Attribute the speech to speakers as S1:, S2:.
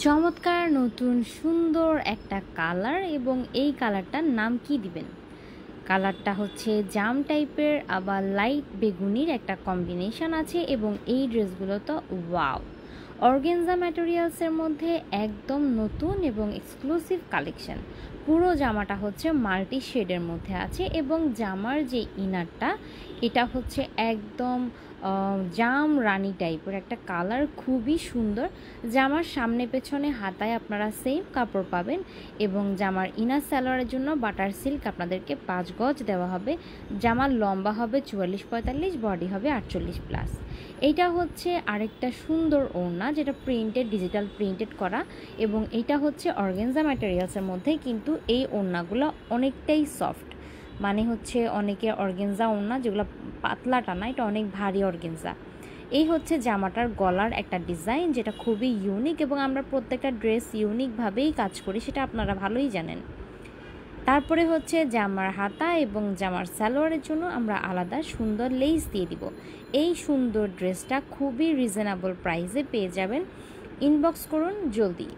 S1: চমৎকার নতুন সুন্দর একটা কালার এবং এই কালারটার নাম কি দিবেন? কালারটা হচ্ছে জাম টাইপের আবার লাইট বেগুনির একটা কম্বিনেশন আছে এবং এই ড্রেসগুলো তো ওয়াও! অর্গানজা ম্যাটেরিয়ালসের মধ্যে একদম নতুন এবং এক্সক্লুসিভ কালেকশন। পুরো জামাটা হচ্ছে মাল্টি শেডের মধ্যে আছে এবং জামার যে ইনারটা এটা হচ্ছে একদম জাম রানি টাইপের একটা কালার, খুবই সুন্দর। জামার সামনে পেছনে হাতায় আপনারা সেম কাপড় পাবেন এবং জামার ইনার সালোয়ারের জন্য বাটার সিল্ক আপনাদেরকে 5 গজ দেওয়া হবে। জামার লম্বা হবে 44-45, বডি হবে 48+। এইটা হচ্ছে আরেকটা সুন্দর ওড়না যেটা প্রিন্টেড, ডিজিটাল প্রিন্টেড করা এবং এটা হচ্ছে অর্গানজা ম্যাটেরিয়ালসের মধ্যে, কিন্তু এই ওড়নাগুলো অনেকটাই সফট। মানে হচ্ছে অনেকে অর্গানজা ওড়না যেগুলো পাতলা টানা, এটা অনেক ভারী অর্গানজা। এই হচ্ছে জামাটার গলার একটা ডিজাইন যেটা খুবই ইউনিক এবং আমরা প্রত্যেকটা ড্রেস ইউনিকভাবেই কাজ করি, সেটা আপনারা ভালোই জানেন। তারপরে হচ্ছে জামার হাতা এবং জামার সালোয়ারের জন্য আমরা আলাদা সুন্দর লেস দিয়ে দিব। এই সুন্দর ড্রেসটা খুবই রিজনেবল প্রাইসে পেয়ে যাবেন। ইনবক্স করুন জলদি।